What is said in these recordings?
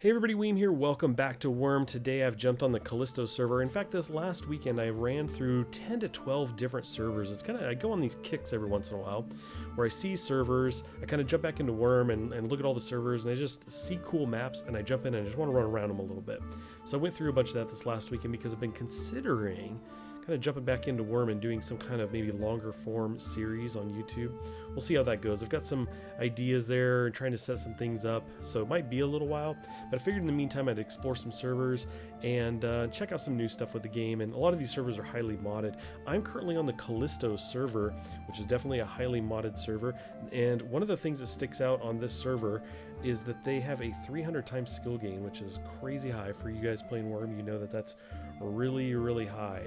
Hey everybody, Weem here. Welcome back to Wurm. Today I've jumped on the Calysto server. In fact, this last weekend I ran through 10 to 12 different servers. It's kind of, I go on these kicks every once in a while where I see servers, I kind of jump back into Wurm and look at all the servers, and I just see cool maps and I jump in and I just want to run around them a little bit. So I went through a bunch of that this last weekend because I've been considering kind of jumping back into Wurm and doing some kind of maybe longer form series on YouTube. We'll see how that goes. I've got some ideas there and trying to set some things up, so it might be a little while, but I figured in the meantime I'd explore some servers and check out some new stuff with the game. And a lot of these servers are highly modded. I'm currently on the Calysto server, which is definitely a highly modded server, and one of the things that sticks out on this server is that they have a 300 times skill gain, which is crazy high. For you guys playing Wurm, you know that that's really high.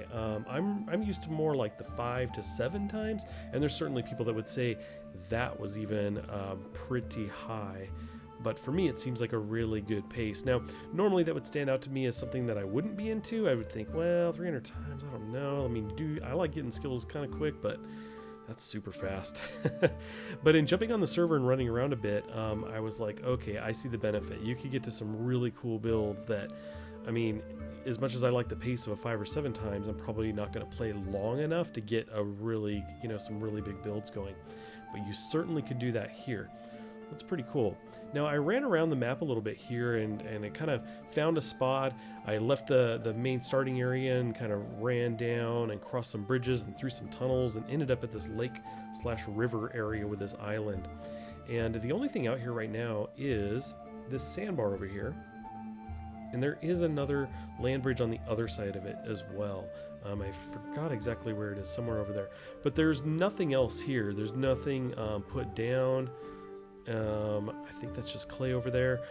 I'm used to more like the 5 to 7 times, and there's certainly people that would say that was even pretty high, but for me it seems like a really good pace. Now normally that would stand out to me as something that I wouldn't be into. I would think, well, 300 times, I don't know. I mean, I like getting skills kind of quick, but that's super fast. But in jumping on the server and running around a bit, I was like, okay, I see the benefit. You could get to some really cool builds that, I mean, as much as I like the pace of a 5 or 7 times, I'm probably not going to play long enough to get a really, some really big builds going. But you certainly could do that here. That's pretty cool. Now I ran around the map a little bit here and I kind of found a spot. I left the main starting area and kind of ran down and crossed some bridges and through some tunnels and ended up at this lake/river area with this island. And the only thing out here right now is this sandbar over here. And there is another land bridge on the other side of it as well. I forgot exactly where it is, somewhere over there. But there's nothing else here. There's nothing put down. I think that's just clay over there.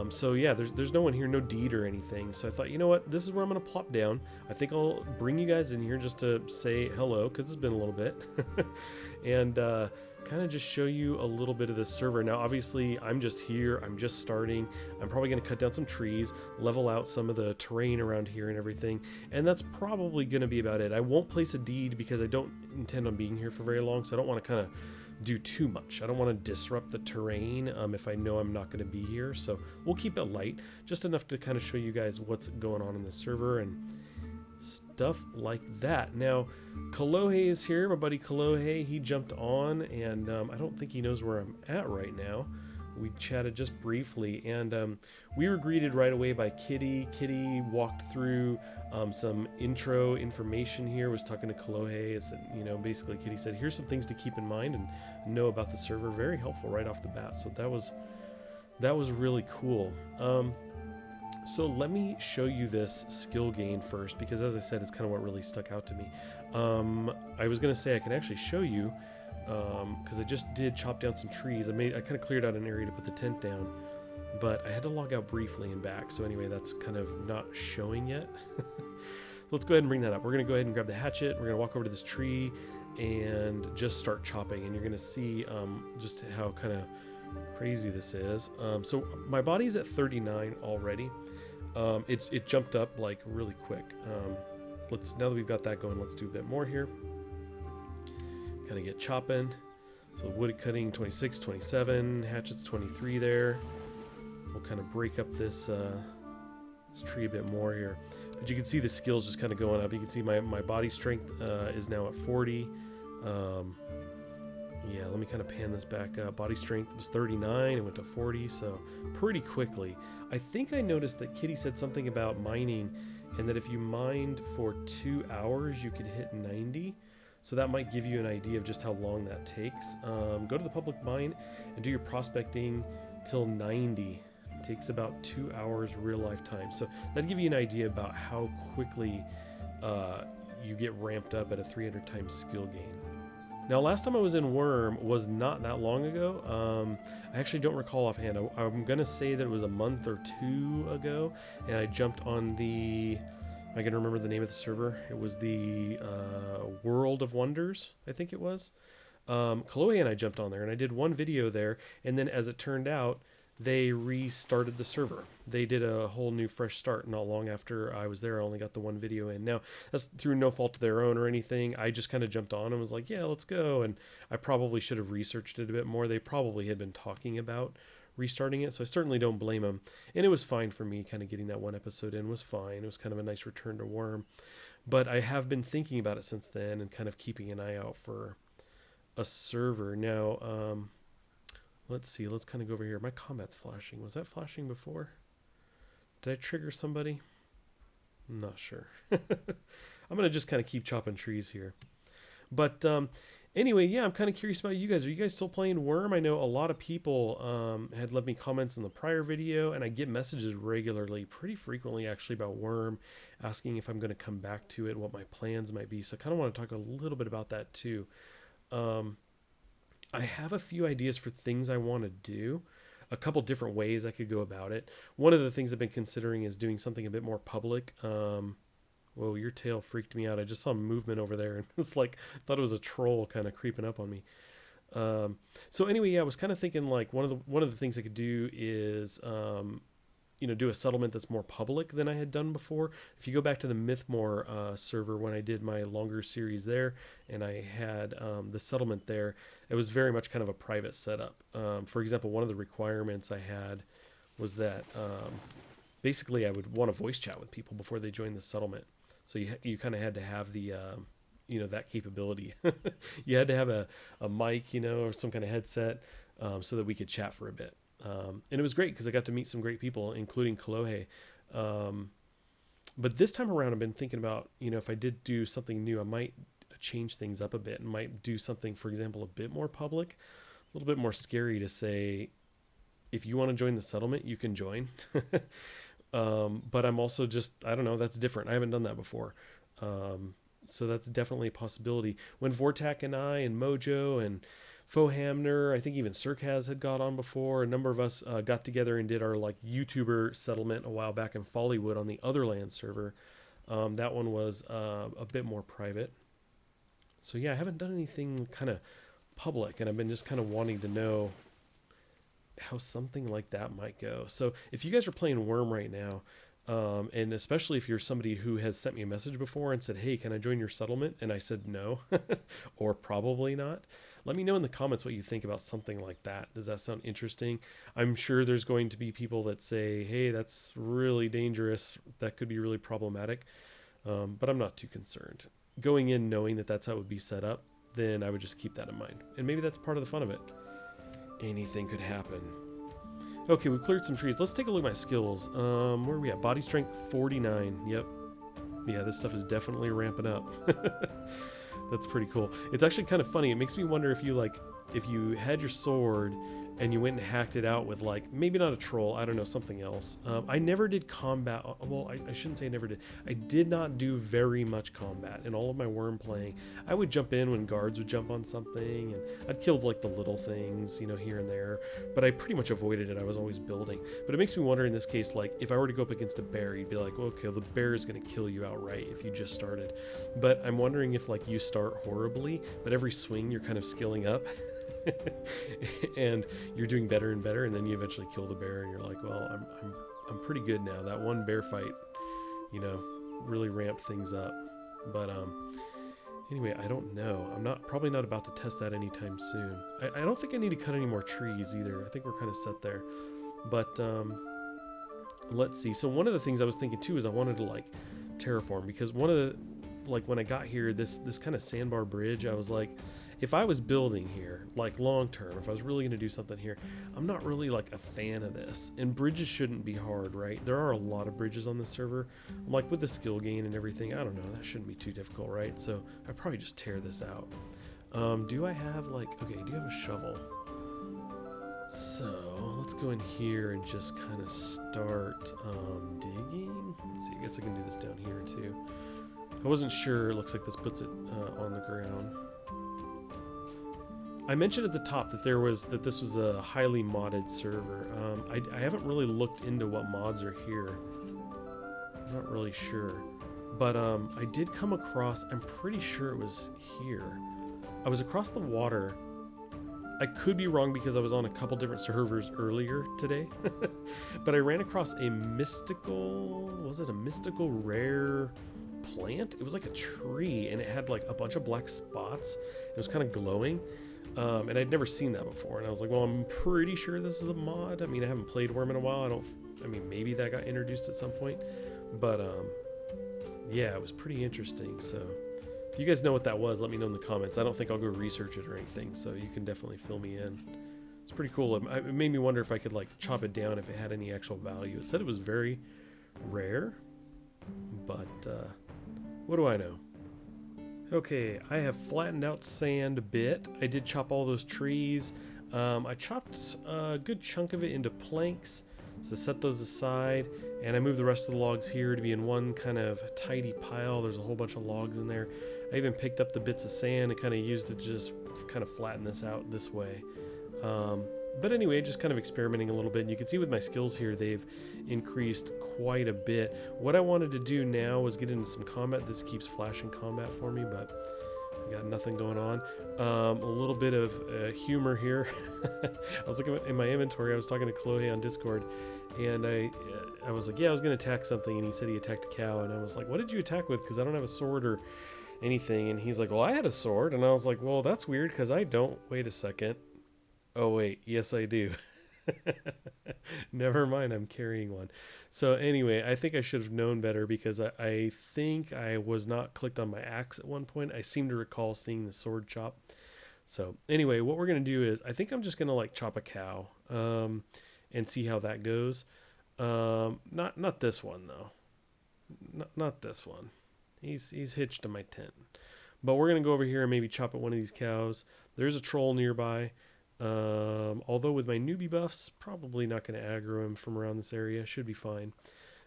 So yeah, there's no one here, no deed or anything. So I thought, you know what, this is where I'm going to plop down. I think I'll bring you guys in here just to say hello, because it's been a little bit. And kind of just show you a little bit of this server. Now obviously I'm just here, I'm just starting. I'm probably going to cut down some trees, level out some of the terrain around here and everything, and that's probably going to be about it. I won't place a deed because I don't intend on being here for very long, so I don't want to kind of do too much. I don't want to disrupt the terrain if I know I'm not going to be here, so we'll keep it light, just enough to kind of show you guys what's going on in the server and stuff like that. Now Kalohe is here, my buddy Kalohe. He jumped on and I don't think he knows where I'm at right now. We chatted just briefly and we were greeted right away by Kitty. Kitty walked through some intro information here, was talking to Kalohe. Said, basically Kitty said, here's some things to keep in mind and know about the server. Very helpful right off the bat. So that was really cool. So let me show you this skill gain first, because as I said, it's kind of what really stuck out to me. I was going to say I can actually show you, because I just did chop down some trees. I kind of cleared out an area to put the tent down, but I had to log out briefly and back. So anyway, that's kind of not showing yet. Let's go ahead and bring that up. We're going to go ahead and grab the hatchet. We're going to walk over to this tree and just start chopping, and you're going to see just how kind of crazy this is. So my body's at 39 already. It jumped up like really quick. Now that we've got that going, let's do a bit more here. Kind of get chopping. So wood cutting 26, 27, hatchets 23 there. We'll kind of break up this tree a bit more here. But you can see the skills just kind of going up. You can see my body strength is now at 40. Yeah, let me kind of pan this back up. Body strength was 39, it went to 40, so pretty quickly. I think I noticed that Kitty said something about mining, and that if you mined for 2 hours, you could hit 90. So that might give you an idea of just how long that takes. Go to the public mine and do your prospecting till 90. It takes about 2 hours real life time. So that'd give you an idea about how quickly you get ramped up at a 300 times skill gain. Now, last time I was in Wurm was not that long ago. I actually don't recall offhand. I'm going to say that it was a month or 2 ago, and I jumped on the... I can remember the name of the server. It was the World of Wonders, I think it was. Kalohe and I jumped on there, and I did one video there, and then as it turned out, they restarted the server. They did a whole new fresh start not long after I was there. I only got the one video in. Now, that's through no fault of their own or anything. I just kind of jumped on and was like, yeah, let's go. And I probably should have researched it a bit more. They probably had been talking about restarting it. So I certainly don't blame him. And it was fine for me. Kind of getting that one episode in was fine. It was kind of a nice return to Wurm. But I have been thinking about it since then and kind of keeping an eye out for a server. Now, let's see. Let's kind of go over here. My combat's flashing. Was that flashing before? Did I trigger somebody? I'm not sure. I'm going to just kind of keep chopping trees here. But anyway, yeah, I'm kind of curious about you guys. Are you guys still playing Wurm? I know a lot of people had left me comments in the prior video, and I get messages regularly, pretty frequently actually, about Wurm, asking if I'm going to come back to it, what my plans might be. So I kind of want to talk a little bit about that too. I have a few ideas for things I want to do, a couple different ways I could go about it. One of the things I've been considering is doing something a bit more public. Whoa, your tail freaked me out. I just saw movement over there, and it's like, thought it was a troll kind of creeping up on me. So anyway, yeah, I was kind of thinking like one of the things I could do is, do a settlement that's more public than I had done before. If you go back to the Mythmore server when I did my longer series there, and I had the settlement there, it was very much kind of a private setup. For example, one of the requirements I had was that basically I would want to voice chat with people before they joined the settlement. So you kind of had to have the that capability. You had to have a mic, or some kind of headset, so that we could chat for a bit. And it was great because I got to meet some great people, including Kalohe. But this time around, I've been thinking about, if I did do something new, I might change things up a bit and might do something, for example, a bit more public, a little bit more scary to say, if you want to join the settlement, you can join. But I'm also just, I don't know, that's different. I haven't done that before. So that's definitely a possibility. When Vortak and I and Mojo and Fohamner, I think even Circaz had got on before. A number of us got together and did our YouTuber settlement a while back in Follywood on the Otherland server. That one was a bit more private. So yeah, I haven't done anything kind of public, and I've been just kind of wanting to know how something like that might go. So if you guys are playing Wurm right now, and especially if you're somebody who has sent me a message before and said, hey, can I join your settlement? And I said no, or probably not. Let me know in the comments what you think about something like that. Does that sound interesting? I'm sure there's going to be people that say, hey, that's really dangerous. That could be really problematic. But I'm not too concerned. Going in knowing that that's how it would be set up, then I would just keep that in mind. And maybe that's part of the fun of it. Anything could happen. Okay, we've cleared some trees. Let's take a look at my skills. Where are we at? Body strength 49. Yep. Yeah, this stuff is definitely ramping up. That's pretty cool. It's actually kind of funny. It makes me wonder if you had your sword and you went and hacked it out with maybe not a troll, I don't know, something else. I never did combat. Well, I shouldn't say I never did. I did not do very much combat in all of my Wurm playing. I would jump in when guards would jump on something, and I'd kill the little things, here and there. But I pretty much avoided it. I was always building. But it makes me wonder in this case, if I were to go up against a bear, you'd be like, okay, the bear is going to kill you outright if you just started. But I'm wondering if you start horribly, but every swing you're kind of skilling up. And you're doing better and better, and then you eventually kill the bear, and you're like, well, I'm pretty good now. That one bear fight, really ramped things up. But anyway, I don't know. I'm probably not about to test that anytime soon. I don't think I need to cut any more trees either. I think we're kind of set there. But let's see. So one of the things I was thinking too is I wanted to terraform, because one of the when I got here, this kind of sandbar bridge, I was like, if I was building here, long term, if I was really going to do something here, I'm not really a fan of this. And bridges shouldn't be hard, right? There are a lot of bridges on this server. With the skill gain and everything, I don't know, that shouldn't be too difficult, right? So I'd probably just tear this out. Do I have okay, do you have a shovel? So let's go in here and just kind of start digging. Let's see, I guess I can do this down here too. I wasn't sure. It looks like this puts it on the ground. I mentioned at the top that this was a highly modded server. I haven't really looked into what mods are here. I'm not really sure. But I did come across, I'm pretty sure it was here. I was across the water. I could be wrong because I was on a couple different servers earlier today. But I ran across a mystical, was it a mystical rare plant? It was like a tree, and it had a bunch of black spots. It was kind of glowing. And I'd never seen that before. And I was like, well, I'm pretty sure this is a mod. I mean, I haven't played Wurm in a while. I mean, maybe that got introduced at some point. But yeah, it was pretty interesting. So if you guys know what that was, let me know in the comments. I don't think I'll go research it or anything, so you can definitely fill me in. It's pretty cool. It made me wonder if I could like chop it down if it had any actual value. It said it was very rare, but what do I know? Okay, I have flattened out sand a bit. I did chop all those trees. I chopped a good chunk of it into planks, so set those aside, and I moved the rest of the logs here to be in one kind of tidy pile. There's a whole bunch of logs in there. I even picked up the bits of sand and kind of used it to just kind of flatten this out this way. But anyway, just kind of experimenting a little bit. And you can see with my skills here, they've increased quite a bit. What I wanted to do now was get into some combat. This keeps flashing combat for me, but I got nothing going on. A little bit of humor here. I was looking in my inventory. I was talking to Chloe on Discord, and I was like, yeah, I was going to attack something, and he said he attacked a cow, and I was like, what did you attack with? Because I don't have a sword or anything. And he's like, well, I had a sword, and I was like, well, that's weird because I don't. Wait a second. Oh wait, yes I do. Never mind, I'm carrying one. So anyway, I think I should have known better because I think I was not clicked on my axe at one point. I seem to recall seeing the sword chop. So anyway, what we're going to do is, I think I'm just going to like chop a cow and see how that goes. Not this one though. Not this one. He's hitched to my tent. But we're going to go over here and maybe chop at one of these cows. There's a troll nearby. Although with my newbie buffs, probably not going to aggro him from around this area. Should be fine.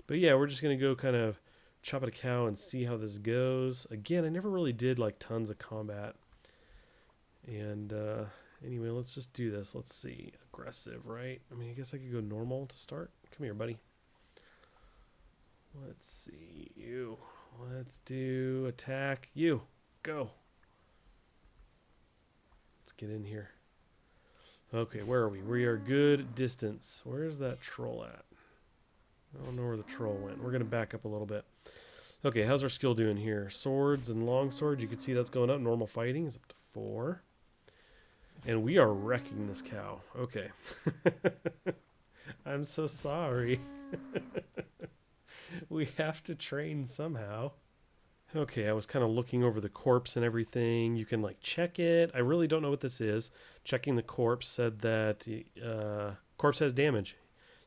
But yeah, we're just going to go kind of chop at a cow and see how this goes. Again, I never really did like tons of combat. And anyway, let's just do this. Let's see. Aggressive, right? I mean, I guess I could go normal to start. Come here, buddy. Let's see you. Let's do attack you. Go. Let's get in here. Okay, where are we? We are good distance. Where's that troll at? I don't know where the troll went. We're going to back up a little bit. Okay, how's our skill doing here? Swords and long swords, you can see that's going up. Normal fighting is up to 4. And we are wrecking this cow. Okay. I'm so sorry. We have to train somehow. Okay, I was kind of looking over the corpse and everything. You can like check it. I really don't know what this is. Checking the corpse said that corpse has damage.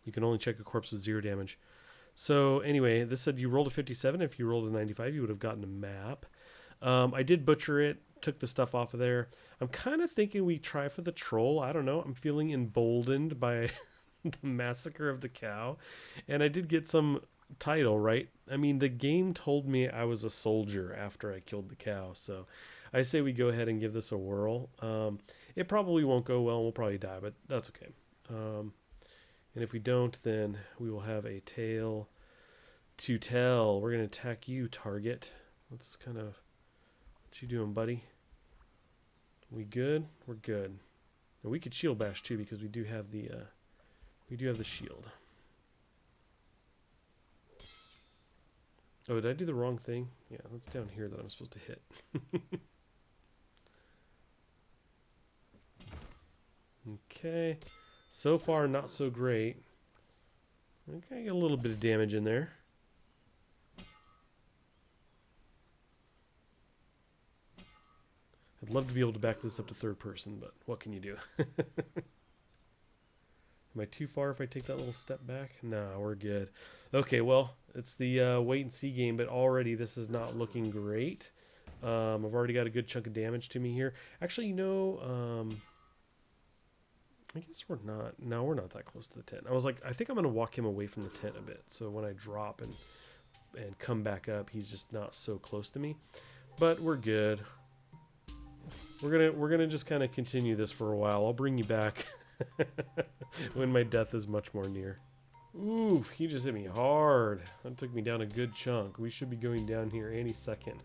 You can only check a corpse with 0 damage. So anyway, this said you rolled a 57. If you rolled a 95, you would have gotten a map. I did butcher it, took the stuff off of there. I'm kind of thinking we try for the troll. I don't know. I'm feeling emboldened by the massacre of the cow. And I did get some title, right? I mean, the game told me I was a soldier after I killed the cow, so I say we go ahead and give this a whirl. It probably won't go well and we'll probably die, but that's okay. And if we don't, then we will have a tale to tell. We're going to attack you, target. Let's kind of... What you doing, buddy? We good? We're good. And we could shield bash too because we do have the shield. Oh, did I do the wrong thing? Yeah, that's down here that I'm supposed to hit. Okay. So far, not so great. Okay, get a little bit of damage in there. I'd love to be able to back this up to third person, but what can you do? Am I too far if I take that little step back? No, we're good. Okay, well, it's the wait and see game, but already this is not looking great. I've already got a good chunk of damage to me here. Actually, you know, I guess we're not. No, we're not that close to the tent. I was like, I think I'm going to walk him away from the tent a bit. So when I drop and come back up, he's just not so close to me. But we're good. We're gonna just kind of continue this for a while. I'll bring you back when my death is much more near. Oof, he just hit me hard. That took me down a good chunk. We should be going down here any second.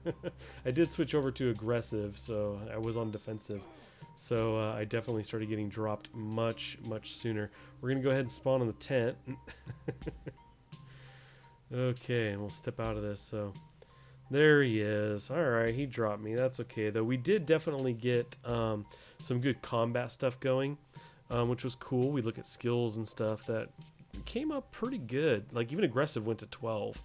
I did switch over to aggressive, so I was on defensive. So I definitely started getting dropped much sooner. We're going to go ahead and spawn in the tent. Okay, and we'll step out of this. So There he is. All right, he dropped me. That's okay, though. We did definitely get some good combat stuff going, which was cool. We look at skills and stuff that came up pretty good. Like, even aggressive went to 12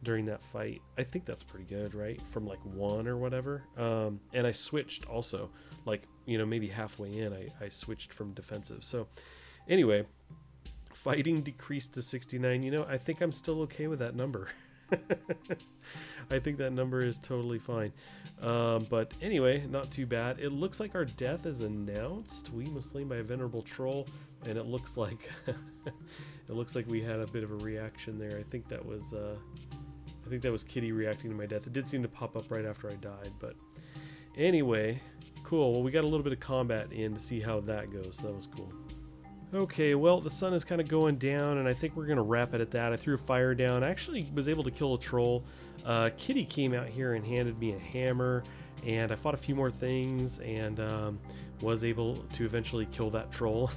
during that fight. I think that's pretty good, right? From like 1 or whatever. And I switched also. Like, you know, maybe halfway in, I switched from defensive. So, anyway, fighting decreased to 69. You know, I think I'm still okay with that number. I think that number is totally fine. But anyway, not too bad. It looks like our death is announced. We was slain by a venerable troll, and it looks like it looks like we had a bit of a reaction there. I think that was Kitty reacting to my death. It did seem to pop up right after I died, but anyway, cool. Well, we got a little bit of combat in to see how that goes. So that was cool. Okay, well, the sun is kind of going down, and I think we're going to wrap it at that. I threw a fire down. I actually was able to kill a troll. Kitty came out here and handed me a hammer, and I fought a few more things, and was able to eventually kill that troll.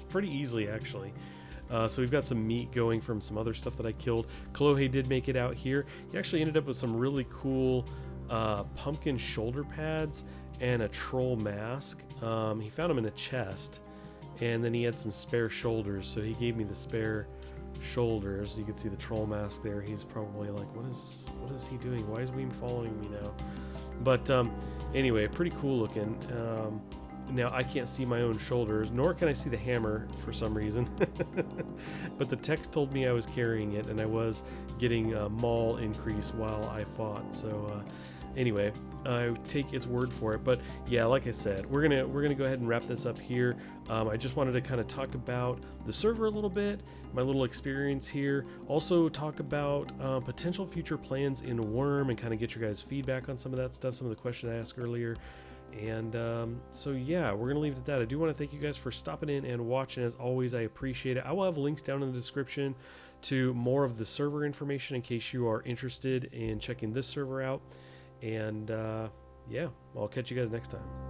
Pretty easily, actually. So we've got some meat going from some other stuff that I killed. Kalohe did make it out here. He actually ended up with some really cool pumpkin shoulder pads and a troll mask. He found them in a chest. And then he had some spare shoulders, so he gave me the spare shoulders. You can see the troll mask there. He's probably like, what is he doing? Why is Weem following me now? But anyway, pretty cool looking. Now I can't see my own shoulders, nor can I see the hammer for some reason. But the text told me I was carrying it, and I was getting a maul increase while I fought. So anyway, I take its word for it. But yeah, like I said, we're gonna go ahead and wrap this up here. I just wanted to kind of talk about the server a little bit, my little experience here. Also talk about potential future plans in Wurm and kind of get your guys' feedback on some of that stuff, some of the questions I asked earlier. And so yeah, we're gonna leave it at that. I do want to thank you guys for stopping in and watching. As always, I appreciate it. I will have links down in the description to more of the server information in case you are interested in checking this server out. And yeah, I'll catch you guys next time.